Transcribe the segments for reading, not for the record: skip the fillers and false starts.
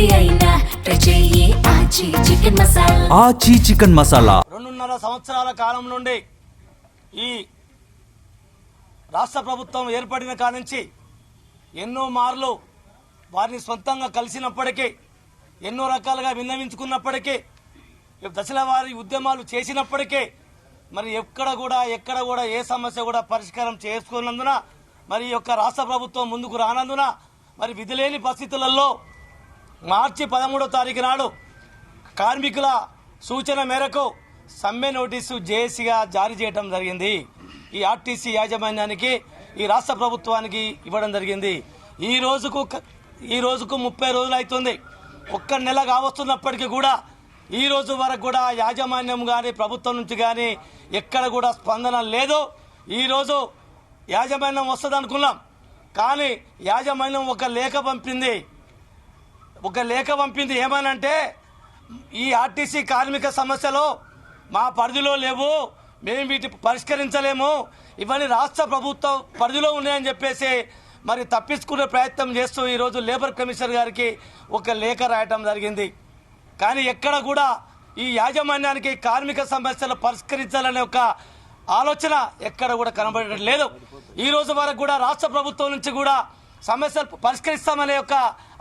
ఏది అయినా ట్రై చెయ్యి ఆచి చికెన్ మసాలా. ఆచి చికెన్ మసాలా 2.5 సంవత్సరాల కాలం నుండి ఈ రాష్ట్ర ప్రభుత్వం ఏర్పడిన కానుంచి ఎన్నో మార్లు వారిని సొంతంగా కలిసినప్పటికీ, ఎన్నో రకాలుగా విన్నవించుకున్నప్పటికీ, దశల వారి ఉద్యమాలు చేసినప్పటికీ మరి ఎక్కడ కూడా ఏ సమస్య కూడా పరిష్కారం చేసుకున్నందున, మరి ఈ యొక్క రాష్ట్ర ప్రభుత్వం ముందుకు రానందున, మరి విధిలేని పరిస్థితులలో మార్చి 13వ తారీఖు నాడు కార్మికుల సూచన మేరకు సమ్మె నోటీసు జేఏసీగా జారీ చేయడం జరిగింది. ఈ ఆర్టీసీ యాజమాన్యానికి, ఈ రాష్ట్ర ప్రభుత్వానికి ఇవ్వడం జరిగింది. ఈ రోజుకు 30 రోజులు అవుతుంది. ఒక్క నెల కావస్తున్నప్పటికీ కూడా ఈ రోజు వరకు కూడా యాజమాన్యం కానీ ప్రభుత్వం నుంచి కానీ ఎక్కడ కూడా స్పందన లేదు. ఈరోజు యాజమాన్యం వస్తుంది అనుకున్నాం, కానీ యాజమాన్యం ఒక లేఖ పంపింది. ఏమనంటే, ఈ ఆర్టీసీ కార్మిక సమస్యలు మా పరిధిలో లేవు, మేము వీటిని పరిష్కరించలేము, ఇవన్నీ రాష్ట్ర ప్రభుత్వం పరిధిలో ఉన్నాయని చెప్పేసి మరి తప్పించుకునే ప్రయత్నం చేస్తూ ఈరోజు లేబర్ కమిషనర్ గారికి ఒక లేఖ రాయటం జరిగింది. కానీ ఎక్కడ కూడా ఈ యాజమాన్యానికి కార్మిక సమస్యలు పరిష్కరించాలనే ఒక ఆలోచన ఎక్కడ కూడా కనబడటం లేదు. ఈ రోజు వరకు కూడా రాష్ట్ర ప్రభుత్వం నుంచి కూడా సమస్యలు పరిష్కరిస్తామనే ఒక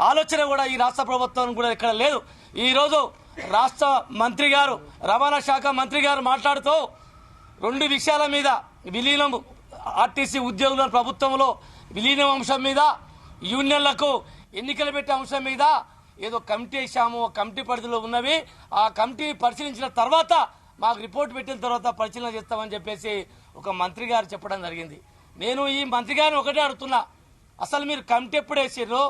ఆలోచన కూడా ఈ రాష్ట్ర ప్రభుత్వం కూడా ఎక్కడ లేదు. ఈరోజు రాష్ట్ర మంత్రి గారు, రవాణా శాఖ మంత్రి గారు మాట్లాడుతూ 2 విషయాల మీద, విలీనం ఆర్టీసీ ఉద్యోగుల ప్రభుత్వంలో విలీనం అంశం మీద, యూనియన్లకు ఎన్నికలు పెట్టే అంశం మీద ఏదో కమిటీ వేసాము, కమిటీ పరిధిలో ఉన్నవి, ఆ కమిటీ పరిశీలించిన తర్వాత మాకు రిపోర్ట్ పెట్టిన తర్వాత పరిశీలన చేస్తామని చెప్పేసి ఒక మంత్రి గారు చెప్పడం జరిగింది. నేను ఈ మంత్రి గారిని ఒకటే అడుగుతున్నా, అసలు మీరు కమిటీ ఎప్పుడు వేసారు?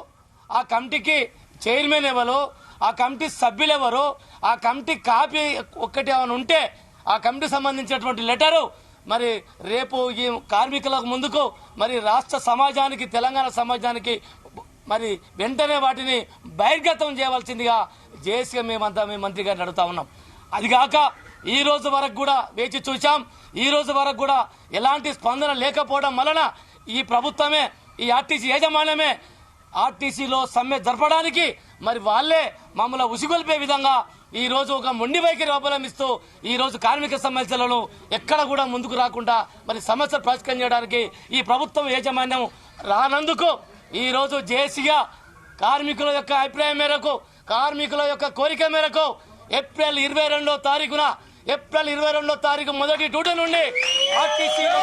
ఆ కమిటీకి చైర్మన్ ఎవరు? ఆ కమిటీ సభ్యులు ఎవరు? ఆ కమిటీ కాపీ ఒక్కటి ఏమైనా ఉంటే ఆ కమిటీకి సంబంధించినటువంటి లెటరు మరి రేపు ఈ కార్మికులకు ముందుకు మరి రాష్ట్ర సమాజానికి, తెలంగాణ సమాజానికి మరి వెంటనే వాటిని బహిర్గతం చేయవలసిందిగా జేఏసీగా మేమంతా మీ మంత్రి గారిని అడుగుతా ఉన్నాం. అదిగాక ఈ రోజు వరకు కూడా వేచి చూసాం. ఈ రోజు వరకు కూడా ఎలాంటి స్పందన లేకపోవడం వలన ఈ ప్రభుత్వమే, ఈ ఆర్టీసీ యాజమాన్యమే ఆర్టీసీలో సమ్మె జరపడానికి మరి వాళ్లే మమ్మల్ని ఉసిగొల్పే విధంగా ఈ రోజు ఒక మొండి వైఖరి అవలంబిస్తూ ఈ రోజు కార్మిక సమస్యలను ఎక్కడ కూడా ముందుకు రాకుండా మరి సమస్యలు పరిష్కరించడానికి ఈ ప్రభుత్వం యాజమాన్యం రానందుకు ఈ రోజు జేఏసీగా కార్మికుల యొక్క అభిప్రాయం మేరకు, కార్మికుల యొక్క కోరిక మేరకు ఏప్రిల్ 22వ తారీఖు మొదటి డ్యూటీ నుండి ఆర్టీసీలో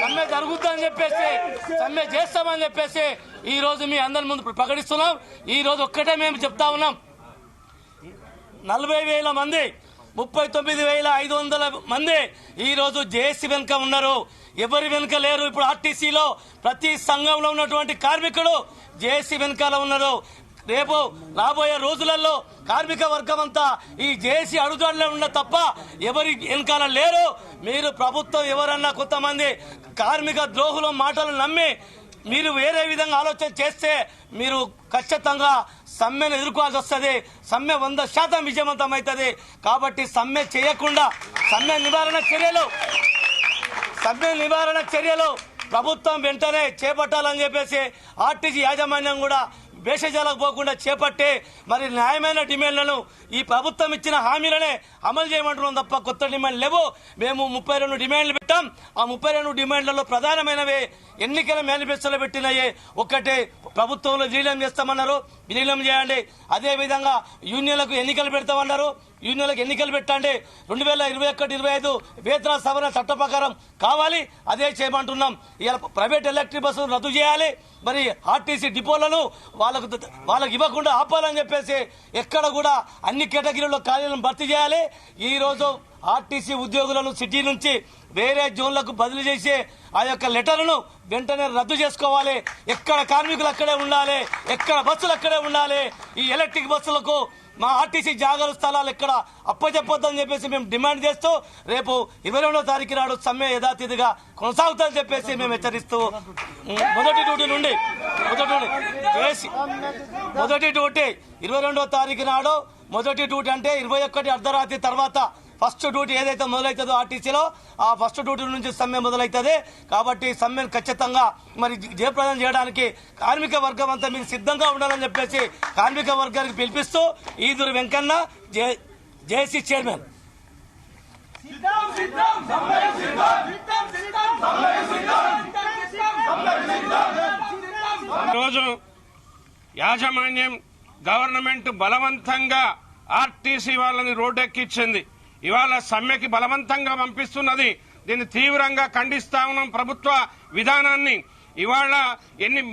సమ్మె జరుగుతుందని చెప్పేసి, సమ్మె చేస్తామని చెప్పేసి ఈ రోజు మీ అందరి ముందు ప్రకటిస్తున్నాం. ఈ రోజు ఒక్కటే మేము చెప్తా ఉన్నాం, 40,000 మంది, 39,500 మంది ఈ రోజు జేఏసీ వెనుక ఉన్నారు. ఎవరి వెనుక లేరు. ఇప్పుడు ఆర్టీసీలో ప్రతి సంఘంలో ఉన్నటువంటి కార్మికుడు జేఏసీ వెనుకాల ఉన్నారు. రేపు రాబోయే రోజులలో కార్మిక వర్గం అంతా ఈ జేఏసీ అడుగుదలలో ఉన్న తప్ప ఎవరి వెనకాల లేరు. మీరు ప్రభుత్వం ఎవరన్నా కొంతమంది కార్మిక ద్రోహుల మాటలు నమ్మి మీరు వేరే విధంగా ఆలోచన చేస్తే మీరు ఖచ్చితంగా సమ్మెను ఎదుర్కోవాల్సి వస్తుంది. సమ్మె 100% విజయవంతం అవుతుంది. కాబట్టి సమ్మె చేయకుండా సమ్మె నివారణ చర్యలు ప్రభుత్వం వెంటనే చేపట్టాలని చెప్పేసి ఆర్టీసీ యాజమాన్యం కూడా భేషజాలకు పోకుండా చేపట్టి మరి న్యాయమైన డిమాండ్లను, ఈ ప్రభుత్వం ఇచ్చిన హామీలనే అమలు చేయమంటున్నాం తప్ప కొత్త డిమాండ్ లేవు. మేము 32 డిమాండ్లు పెట్టాం. ఆ 32 డిమాండ్లలో ప్రధానమైనవి ఎన్నికల మేనిఫెస్టోలో పెట్టినవి. ఒకటి, ప్రభుత్వంలో విలీనం చేస్తామన్నారు, విలీనం చేయండి. అదేవిధంగా యూనియన్లకు ఎన్నికలు పెడతామన్నారు, యూనియన్లకు ఎన్నికలు పెట్టండి. 2021-25 వేతన సవరణ చట్ట ప్రకారం కావాలి, అదే చేయమంటున్నాం. ఇలా ప్రైవేట్ ఎలక్ట్రిక్ బస్సులు రద్దు చేయాలి, మరి ఆర్టీసీ డిపోలను వాళ్ళకు ఇవ్వకుండా ఆపాలని చెప్పేసి ఎక్కడ కూడా అన్ని కేటగిరీల్లో ఖాళీలను భర్తీ చేయాలి. ఈ రోజు ఆర్టీసీ ఉద్యోగులను సిటీ నుంచి వేరే జోన్లకు బదిలీ చేసే ఆ యొక్క లెటర్ను వెంటనే రద్దు చేసుకోవాలి. ఎక్కడ కార్మికులు అక్కడే ఉండాలి, ఎక్కడ బస్సులు అక్కడే ఉండాలి. ఈ ఎలక్ట్రిక్ బస్సులకు మా ఆర్టీసీ జాగాల స్థలాలు ఎక్కడ అప్పచెప్పొద్దని చెప్పేసి మేము డిమాండ్ చేస్తూ రేపు 22వ తారీఖు నాడు సమ్మె యథాతిథిగా కొనసాగుతుందని చెప్పేసి మేము హెచ్చరిస్తూ మొదటి డ్యూటీ 22వ తారీఖు నాడు మొదటి డ్యూటీ అంటే 21 అర్ధరాత్రి తర్వాత ఫస్ట్ డ్యూటీ ఏదైతే మొదలవుతుందో ఆర్టీసీలో ఆ ఫస్ట్ డ్యూటీ నుంచి సమ్మె మొదలవుతుంది. కాబట్టి సమ్మెను ఖచ్చితంగా మరి జయప్రదం చేయడానికి కార్మిక వర్గం అంతా మీరు సిద్ధంగా ఉండాలని చెప్పేసి కార్మిక వర్గానికి పిలిపిస్తూ ఈదురు వెంకన్న జేఏసీ చైర్మన్. ఈరోజు యాజమాన్యం గవర్నమెంట్ బలవంతంగా ఆర్టీసీ వాళ్ళని రోడ్డెక్కించింది. ఇవాళ సమ్మెకి బలవంతంగా పంపిస్తున్నది. దీన్ని తీవ్రంగా ఖండిస్తా ఉన్నాం. ప్రభుత్వ విధానాన్ని ఇవాళ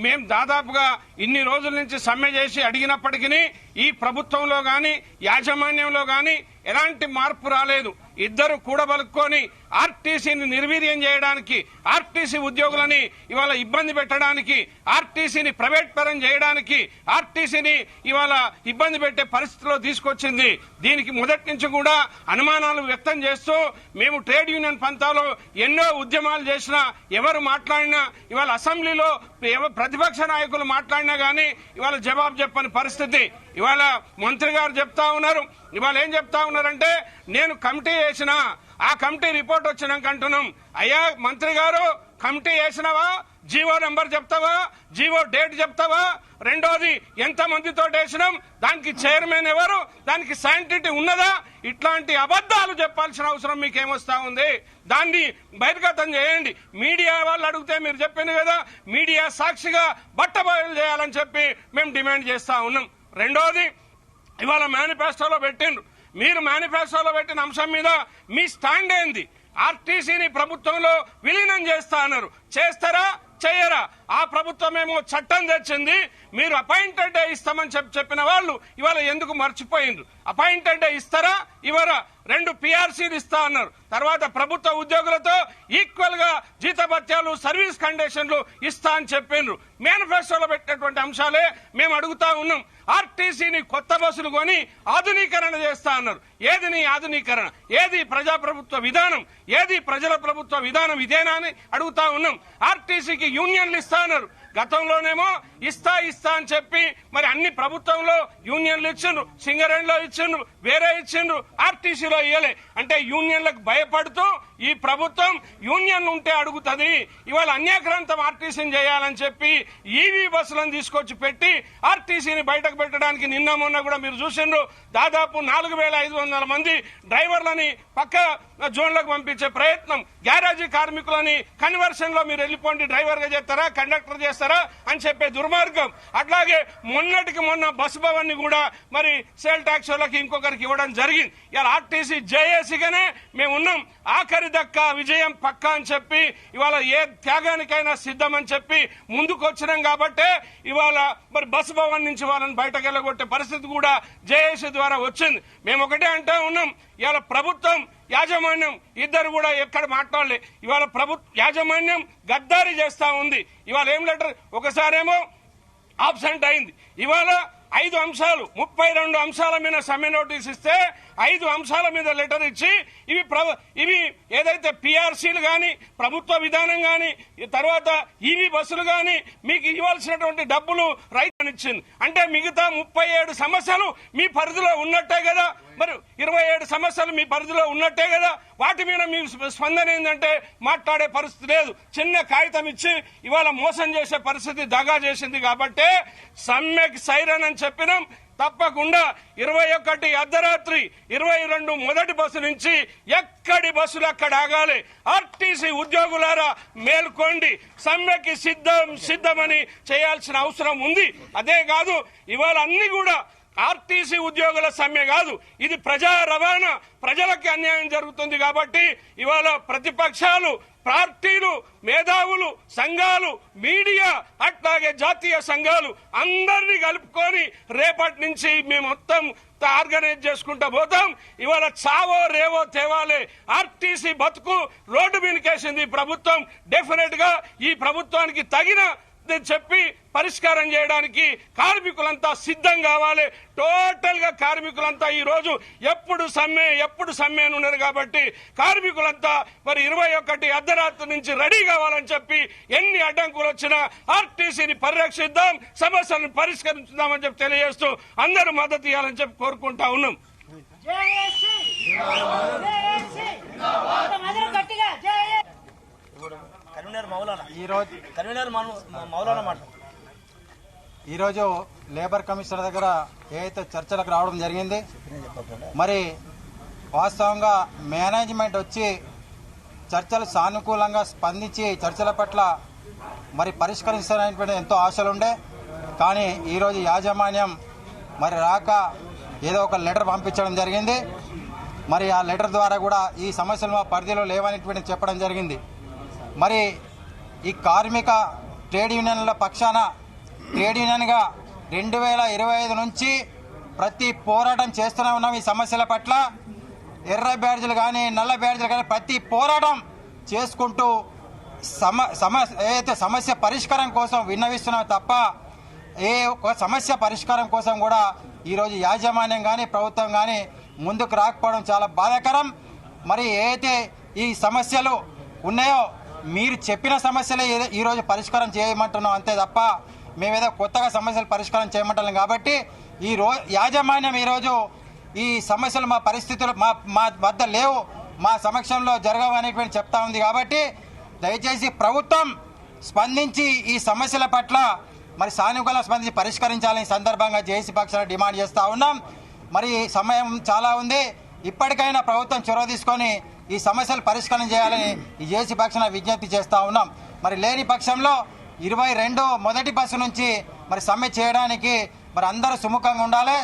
మేము దాదాపుగా ఇన్ని రోజుల నుంచి సమ్మె చేసి అడిగినప్పటికీ ఈ ప్రభుత్వంలో గాని యాజమాన్యంలో గాని ఎలాంటి మార్పు రాలేదు. ఇద్దరు కూడబలుక్కొని ఆర్టీసీని నిర్వీర్యం చేయడానికి, ఆర్టీసీ ఉద్యోగులని ఇవాళ ఇబ్బంది పెట్టడానికి, ఆర్టీసీని ప్రైవేట్ పరం చేయడానికి, ఆర్టీసీని ఇవాళ ఇబ్బంది పెట్టే పరిస్థితిలో తీసుకొచ్చింది. దీనికి మొదటి నుంచి కూడా అనుమానాలు వ్యక్తం చేస్తూ మేము ట్రేడ్ యూనియన్ పంతాలో ఎన్నో ఉద్యమాలు చేసినా, ఎవరు మాట్లాడినా, ఇవాళ అసెంబ్లీలో ప్రతిపక్ష నాయకులు మాట్లాడినా గానీ ఇవాళ జవాబు చెప్పని పరిస్థితి. ఇవాళ మంత్రి గారు చెప్తా ఉన్నారు. ఇవాళ ఏం చెప్తా ఉన్నారంటే నేను కమిటీ వేసినా, ఆ కమిటీ రిపోర్ట్ వచ్చినాక అంటున్నాం. అయ్యా మంత్రి గారు, కమిటీ వేసినావా? జీవో నెంబర్ చెప్తావా? జీవో డేట్ చెప్తావా? రెండోది ఎంత మందితో వేసినాం, దానికి చైర్మన్ ఎవరు, దానికి శాంటిటీ ఉన్నదా? ఇట్లాంటి అబద్దాలు చెప్పాల్సిన అవసరం మీకేమొస్తా ఉంది? దాన్ని బహిర్గతం చేయండి. మీడియా వాళ్ళు అడిగితే మీరు చెప్పింది కదా, మీడియా సాక్షిగా బట్టబయలు చేయాలని చెప్పి మేము డిమాండ్ చేస్తా ఉన్నాం. రెండోది ఇవాళ మేనిఫెస్టోలో పెట్టిండ్రు. మీరు మేనిఫెస్టోలో పెట్టిన అంశం మీద మీ స్టాండ్ ఏంది? ఆర్టీసీని ప్రభుత్వంలో విలీనం చేస్తా అన్నారు. చేస్తారా చెయ్యరా? ఆ ప్రభుత్వం ఏమో చట్టం తెచ్చింది, మీరు అపాయింటెడ్ డే ఇస్తామని చెప్పిన వాళ్ళు ఇవాళ ఎందుకు మర్చిపోయిండ్రు? అపాయింటెడ్ డే ఇస్తారా ఇవ్వరా? 2 PRCలు ఇస్తా అన్నారు. తర్వాత ప్రభుత్వ ఉద్యోగులతో ఈక్వల్ గా జీతభత్యాలు, సర్వీస్ కండిషన్లు ఇస్తా అని చెప్పిండ్రు. మేనిఫెస్టోలో పెట్టినటువంటి అంశాలే మేము అడుగుతా ఉన్నాం. ఆర్టీసీని కొత్త బస్సులు కొని ఆధునీకరణ చేస్తా అన్నారు. ఏది నీ ఆధునీకరణ? ఏది ప్రజాప్రభుత్వ విధానం? ఏది ప్రజల ప్రభుత్వ విధానం? ఇదేనా అని అడుగుతా ఉన్నాం. ఆర్టీసీకి యూనియన్లు ఇస్తా అన్నారు. గతంలోనేమో ఇస్తా అని చెప్పి మరి అన్ని ప్రభుత్వంలో యూనియన్లు ఇచ్చిండ్రు, సింగరేణిలో ఇచ్చిండ్రు, వేరే ఇచ్చిండ్రు, ఆర్టీసీలో ఇయ్యలే. అంటే యూనియన్లకు భయపడుతూ ఈ ప్రభుత్వం యూనియన్ ఉంటే అడుగుతుంది, ఇవాళ అన్యాక్రాంతం ఆర్టీసీని చేయాలని చెప్పి ఈవీ బస్సులను తీసుకొచ్చి పెట్టి ఆర్టీసీని బయటకు పెట్టడానికి నిన్న మొన్న కూడా మీరు చూసిండ్రు. దాదాపు 4500 మంది డ్రైవర్లని పక్క జోన్లకు పంపించే ప్రయత్నం. గ్యారేజీ కార్మికులని కన్వర్షన్ లో మీరు వెళ్ళిపోండి, డ్రైవర్ గా చేస్తారా, కండక్టర్ చేస్తారా అని చెప్పే దుర్మార్గం. అట్లాగే మొన్నటికి మొన్న బస్ భవన్ ని కూడా మరి సేల్ ట్యాక్స్ వాళ్ళకి ఇంకొకరికి ఇవ్వడం జరిగింది. ఇలా ఆర్టీసీ జేఏసీగానే మేము ఉన్నాం. ఆఖరి దక్క విజయం పక్కా అని చెప్పి ఇవాళ ఏ త్యాగానికైనా సిద్ధమని చెప్పి ముందుకు వచ్చినాం. కాబట్టే ఇవాళ మరి బస్ భవన్ నుంచి వాళ్ళని బయటకు వెళ్ళగొట్టే పరిస్థితి కూడా జేఏసీ ద్వారా వచ్చింది. మేము ఒకటే అంటా ఉన్నాం, ఇవాళ ప్రభుత్వం యాజమాన్యం ఇద్దరు కూడా ఎక్కడ మాట్లాడలే. ఇవాళ యాజమాన్యం గద్దారి చేస్తా ఉంది. ఇవాళ ఏం లెటర్, ఒకసారేమో ఆబ్సెంట్ అయింది. ఇవాళ 5 అంశాలు 32 అంశాల మీద సమ్మె నోటీస్ ఇస్తే 5 అంశాల మీద లెటర్ ఇచ్చి ఇవి ఏదైతే PRCలు గాని, ప్రభుత్వ విధానం గాని, తర్వాత ఈవీ బస్సులు గాని మీకు ఇవ్వాల్సినటువంటి డబ్బులు రైతు ఇచ్చింది. అంటే మిగతా 37 సమస్యలు మీ పరిధిలో ఉన్నట్టే కదా. మరి 27 సమస్యలు మీ పరిధిలో ఉన్నట్టే కదా. వాటి మీద మీ స్పందన ఏంటంటే మాట్లాడే పరిస్థితి లేదు. చిన్న కాగితం ఇచ్చి ఇవాళ మోసం చేసే పరిస్థితి దగా చేసింది. కాబట్టి సమ్మెకి సైరన్ అని చెప్పినాం. తప్పకుండా 21 అర్ధరాత్రి 22 మొదటి బస్సు నుంచి ఎక్కడి బస్సులు అక్కడ ఆగాలి. ఆర్టీసీ ఉద్యోగులారా మేల్కోండి, సమ్మెకి సిద్ధమని చేయాల్సిన అవసరం ఉంది. అదే కాదు, ఇవాళ అన్ని కూడా ఆర్టీసీ ఉద్యోగుల సమ్మె కాదు, ఇది ప్రజా రవాణా, ప్రజలకి అన్యాయం జరుగుతుంది. కాబట్టి ఇవాళ ప్రతిపక్షాలు, పార్టీలు, మేధావులు, సంఘాలు, మీడియా, అట్లాగే జాతీయ సంఘాలు అందరినీ కలుపుకొని రేపటి నుంచి మేము మొత్తం ఆర్గనైజ్ చేసుకుంటా పోతాం. ఇవాళ చావో రేవో తేవాలే. ఆర్టీసీ బతుకు రోడ్డు మీదకేసింది ప్రభుత్వం. డెఫినెట్ గా ఈ ప్రభుత్వానికి తగిన చెప్పి పరిష్కారం చేయడానికి కార్మికులంతా సిద్ధం కావాలి. టోటల్ గా కార్మికులంతా ఈ రోజు ఎప్పుడు సమ్మె అని ఉన్నారు. కాబట్టి కార్మికులంతా మరి 21 అర్ధరాత్రి నుంచి రెడీ కావాలని చెప్పి ఎన్ని అడ్డంకులు వచ్చినా ఆర్టీసీని పరిరక్షిద్దాం, సమస్యలను పరిష్కరించుదామని చెప్పి తెలియజేస్తూ అందరూ మద్దతు ఇవ్వాలని చెప్పి కోరుకుంటా ఉన్నాం. ఈరోజు లేబర్ కమిషనర్ దగ్గర ఏదైతే చర్చలకు రావడం జరిగింది, మరి వాస్తవంగా మేనేజ్మెంట్ వచ్చి చర్చలు సానుకూలంగా స్పందించి చర్చల పట్ల మరి పరిష్కరించాలనేటువంటి ఎంతో ఆశలుండే. కానీ ఈరోజు యాజమాన్యం మరి రాక ఏదో ఒక లెటర్ పంపించడం జరిగింది. మరి ఆ లెటర్ ద్వారా కూడా ఈ సమస్యలు మా పరిధిలో లేవనేటువంటి చెప్పడం జరిగింది. మరి ఈ కార్మిక ట్రేడ్ యూనియన్ల పక్షాన ట్రేడ్ యూనియన్గా 2025 నుంచి ప్రతి పోరాటం చేస్తూనే ఉన్నాం. ఈ సమస్యల పట్ల ఎర్ర బ్యాడ్జీలు కానీ నల్ల బ్యాడ్జీలు కానీ ప్రతి పోరాటం చేసుకుంటూ ఏదైతే సమస్య పరిష్కారం కోసం విన్నవిస్తున్నాం తప్ప ఏ ఒక సమస్య పరిష్కారం కోసం కూడా ఈరోజు యాజమాన్యం కానీ ప్రభుత్వం కానీ ముందుకు రాకపోవడం చాలా బాధాకరం. మరి ఏదైతే ఈ సమస్యలు ఉన్నాయో మీరు చెప్పిన సమస్యలే ఈరోజు పరిష్కారం చేయమంటున్నాం అంతే తప్ప మేమేదో కొత్తగా సమస్యలు పరిష్కారం చేయమంటున్నాం. కాబట్టి యాజమాన్యం ఈరోజు ఈ సమస్యలు మా పరిస్థితులు మా వద్ద లేవు, మా సమక్షంలో జరగవు అనేటువంటి చెప్తా ఉంది. కాబట్టి దయచేసి ప్రభుత్వం స్పందించి ఈ సమస్యల పట్ల మరి సానుకూలంగా స్పందించి పరిష్కరించాలని సందర్భంగా జేఏసీ పక్షాన డిమాండ్ చేస్తూ ఉన్నాం. మరి సమయం చాలా ఉంది, ఇప్పటికైనా ప్రభుత్వం చొరవ తీసుకొని ఈ సమస్యలు పరిష్కారం చేయాలని ఈ జేఏసీ పక్షాన విజ్ఞప్తి చేస్తూ ఉన్నాం. మరి లేని పక్షంలో 22 మొదటి బస్సు నుంచి మరి సమ్మె చేయడానికి మరి అందరూ సుముఖంగా ఉండాలి.